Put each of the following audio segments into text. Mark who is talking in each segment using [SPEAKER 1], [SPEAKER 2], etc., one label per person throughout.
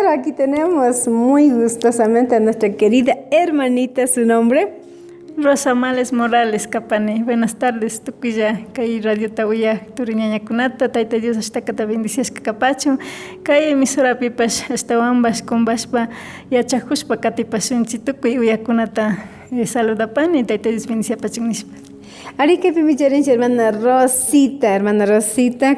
[SPEAKER 1] Claro, aquí tenemos muy gustosamente a nuestra querida hermanita, su nombre.
[SPEAKER 2] Rosa Males Morales, Capane. Buenas tardes, tukuya. Kay Radio Tawaya, Turiñaña Kunata, Taita Dios hasta Cata Bendicias Capacho. Kay emisora pipas hasta Wambas con Baspa y Achajuspa Catipasunchi, Tukuy Uyakunata. Saluda Pane, Taita Dios Bendicia Pachunispa.
[SPEAKER 1] Ari que pimicharencha, hermana Rosita,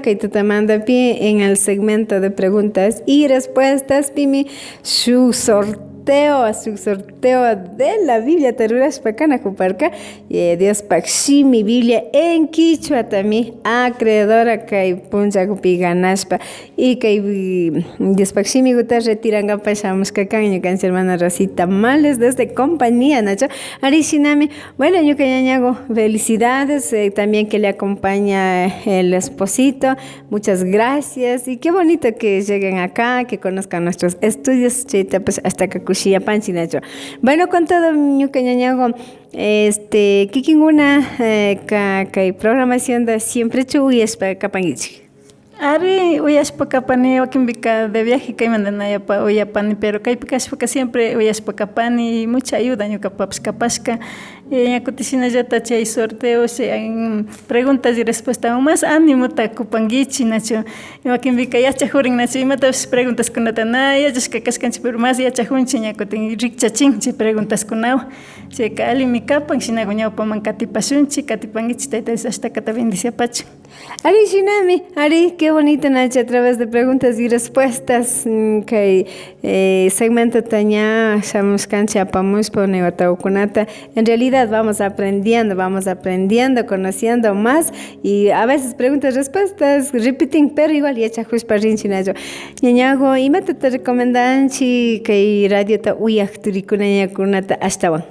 [SPEAKER 1] que te manda pie en el segmento de preguntas y respuestas, pimi, su sorteo de la Biblia Taruras Pacana Cuparca, y Dios Paxi, mi Biblia en Quichua también, acreedora que puncha cupi ganaspa, y que Dios Paxi mi gusta retiranga pasamos que caño cancha hermana Rosita Males desde compañía, Nacho. Ari Shinami, bueno, yo que hago felicidades, también que le acompaña el esposito, muchas gracias, y qué bonito que lleguen acá, que conozcan nuestros estudios, chita, pues hasta que Cuchilla Panchi, Nacho. Bueno, con todo, ñu cañañago, kikinguna, programación de siempre chuyes para Capangichi.
[SPEAKER 2] Ari, uyaspa kapani, wakimbika de viaje que mandan allá para uyapani, pero que porque siempre uyaspa kapani, mucha ayuda, ñu capasca. En la cocina ya taché y sorteos, en preguntas y respuestas, aún más ánimo ta cupanguichi, nacho. Wakimbika ya chajurin, nacho, y matas preguntas con la tanaya, ya que cascanchi, pero más ya chajunchi, ya que tengo ricchachinchi preguntas con agua. Se cali mi capan, si no hago pa mancati pasunchi, catipanguichi, taita hasta cata bendicia pacho.
[SPEAKER 1] Ari Shinami, Ari, qué bonito, Nacho, a través de preguntas y respuestas que segmento taña, shamos cancha pamos pone kunata. En realidad vamos aprendiendo, conociendo más y a veces preguntas, respuestas, repeating, pero igual ya chajus parin chinayo. Ñañago, y mate te recomendan que radio ta uyak turikuna kunata hasta wa.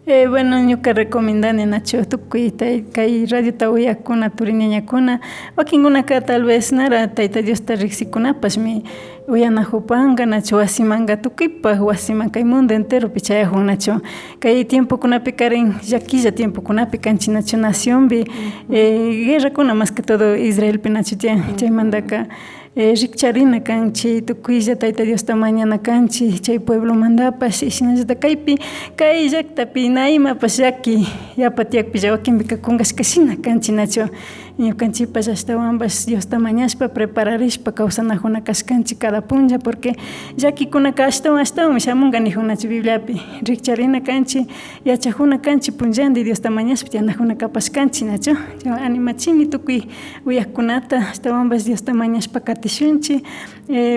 [SPEAKER 2] Bueno, yo que recomiendan en Nacho Tucuita y que radio Tawaya Kuna Turiñaña Kuna, o quien una que tal vez nara, taita Dios te rixicuna, pues mi uyana jupanga, Nacho asimanga tuquipa, o asimanga y mundo entero, pichaya Nacho, que hay tiempo kuna picaren, yaquilla tiempo kuna pican chinacho nación, vi guerra kuna más que todo Israel pinacho ya manda acá. Richarina canchi, tucuilla, taita Dios ta mañana canchi, chay pueblo mandapas, y sinayata kaipi, kai yaktapi, naima, pues yaki, ya patiak pijawakin bika kungas casina canchi nacho. Y canchi pas hasta ambas Dios ta mañaspa prepararishpa causana juna cascanchi cada punja, porque yaki kuna hasta me llaman ganijuna Bibliapi, richarina canchi, ya chajuna canchi punjandi Dios ta mañaspa, ya najuna capas canchi nacho, ya animachimi tukui, uyakunata, hasta ambas Dios ta mañaspa Tishunchi,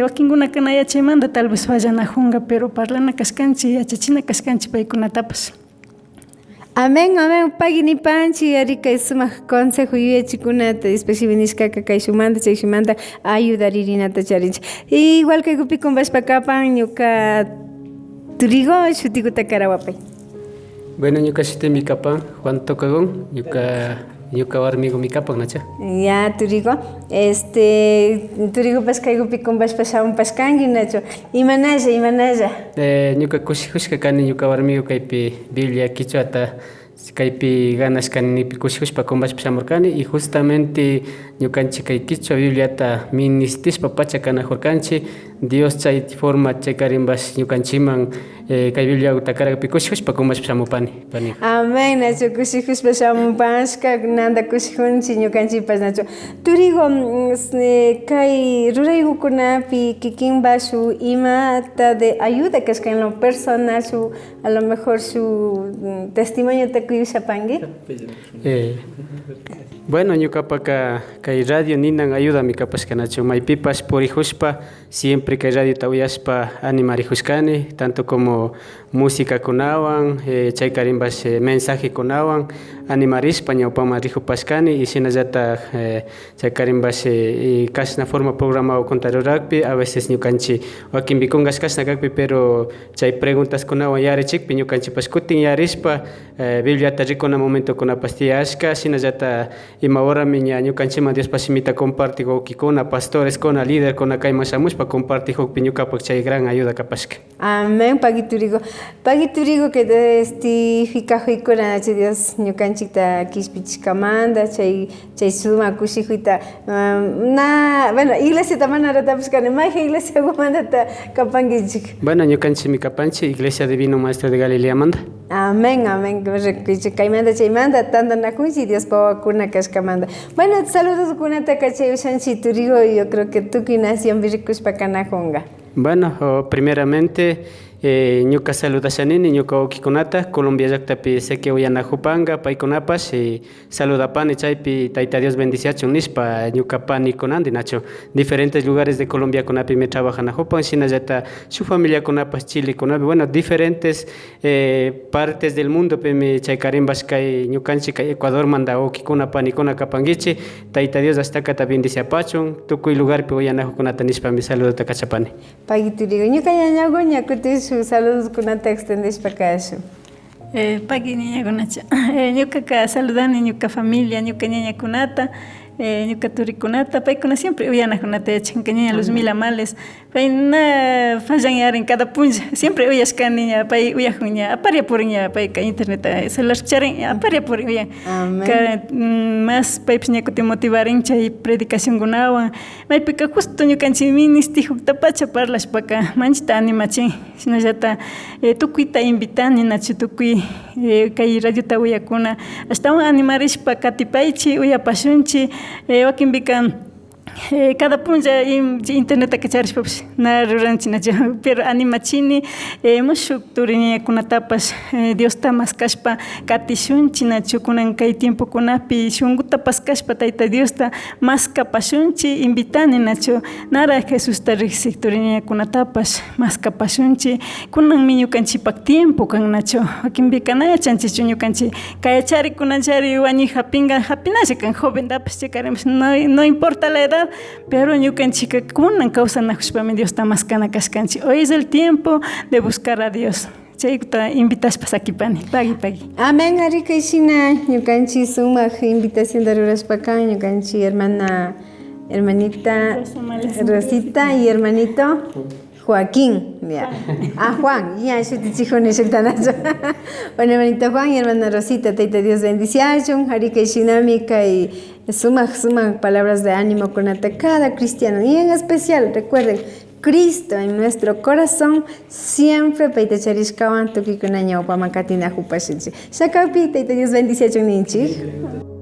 [SPEAKER 2] wakinguna kanaya chemanda tal vez vayan a junga, pero parlana cascanchi, achachina cascanchi paikuna tapas.
[SPEAKER 1] Amén, pagini panchi, arika suma consejo y chikuna te especifinisca que shumanda ayudar irina tacharich. Igual que gupi con vaspa kapan yuka turigo shutikuta karawapay.
[SPEAKER 3] Bueno, yuka shite mi kapan Juan Tocagón, yuka warmigo mi kapan nacha.
[SPEAKER 1] Ya turigo, turigo pascaigo picon paspasaun pascangi nacho. Imanaya.
[SPEAKER 3] Yuka kushikushka kani yuka warmigo kaipi Biblia kichuata kaipi ganas kani kushikushpa kombas pasamurkani y justamente ñukanchik kay kichwa Bibliata ministishpa pacha kanajurkanchik Dios chay forma chay karimbas ñukanchiman kay Biblia utakaragpi kushikushpa kombas pasamupani.
[SPEAKER 1] Amén, nacho kushikushpa pasamupanshka nanda kushijunchi ñukanchipas nacho. Turigo kay ruraykunapi kikinba su imata de ayuda que es que en lo personal su a lo mejor su testimonio te kuishapangi.
[SPEAKER 3] Bueno, ñukapaka kay radio ninan ayuda mi kapas kanacho maypipas purihuspa siempre kay radio tawiyaspa animarihuskani tanto como música kunawan chay karimbas mensaje kunawan animarispa ñawpama rihupaskani y sinallata chay karimbas kasna forma programa kontarurakpi a veces ñukanchi wakinpi kungas kasna kakpi pero chay preguntas kunawan yarichikpi ñukanchipas kutin yarispa Bibliata rikuna momento kunapas tiyashka sinallata ima hora miña ñukanchima Dios pasimita comparti ukikuna pastores kuna líder kuna kayman shamushpa comparti hukpi ñukapak chay gran ayuda kapashka.
[SPEAKER 1] Amén, pagiturigo que testifica hikuna Dios ñukanchima ñukanchikta kishpichkamanta chay sumak kushikuyta bueno iglesiata mana ratapishkani mayqa iglesiakumantata kapankichik.
[SPEAKER 3] Bueno, ñukanchikmi kapanchik Iglesia Divino Maestro de Galilea manta.
[SPEAKER 1] Amén, amén. Kaymanta chaymanta tantanakunchik Diospa wawakuna kashkamanta. Bueno, saludos kunata kachay ushanchik turigo y yo creo que tukuy nación rikushpa kanajunga.
[SPEAKER 3] Bueno, primeramente ñuka saludashanini ñuka wawqikunata Colombia llaqtapi seki uyanakupanga paykunapas saludapani chaypi Tayta Dios bendiciachun nispa ñuka panikunandi nacho diferentes lugares de Colombia kunapi me trabajanakupan shinallata su familiakunapas Chilekunapi bueno diferentes partes del mundo pemi chay karimbas kay ñukanchik kay Ecuador manda wawqikuna panikuna kapankichik Tayta Dios astakata bendiciapachun tukuy lugarpi uyanakukunata nispami saludota kachapani.
[SPEAKER 1] Pagiturigo ñuka ñañago ñakutishu saludos kunata extendishpa kashu.
[SPEAKER 2] Pagi ñañakunacha ñukaka saludani ñuka familia ñuka ñañakunata ñuka turikunata paykuna siempre uyanakunata yachanka ñaña Luzmila Males payna fallan yarin cada punlla siempre uyashkani ña pay uyajun ña aparyapurin ña payka internet celular charin aparyapurin uyan más paypis ña kutin motivarin chay predicacionkunawan maypika justo ñukanchik ministijukta pacha parlashpaka manchita animachin shinallata tukuyta invitani nachu tukuy kay radiota uyakuna ashtawan animarishpa katipaychik uyapashunchik wakinpika cada punlla internet kacharishpapish na ruranchinachu pero animachini mushuk turiñakunatapash Diosta maskashpa katishunchik nachu kunan kay tiempokunapi shunkuta paskashpa Tayta Diosta maskapashunchik invitani nachu nara Jesusta riksik turiñakunatapash maskapashunchik kunanmi ñukanchikpak tiempo kan nachu wakinpika na yachanchichu ñukanchik kayachari kunanchari wañuy hapinalla kan jovendapash chaykaremos no importa la edad pero ñukanchik kunan kawsanakushpami Diosta maskana kashkanchik hoy es el tiempo de buscar a Dios chayta invitashpa sakipani pagi.
[SPEAKER 1] Amén, ari kayshina ñukanchik sumak invitación rurashpaka ñukanchik hermanita Rosita y hermanito Joaquín, ya. Juan, ya, bueno, hermanito Juan y hermana Rosita, Tayta Dios bendiciachun, harika y shinamika y sumak palabras de ánimo con cada cristiano, y en especial, recuerden, Cristo en nuestro corazón siempre Paita Charishkawan Tuki Kunaña Opamakatina Jupashichi. Shakapi, Tayta Dios bendiciachun ninchi.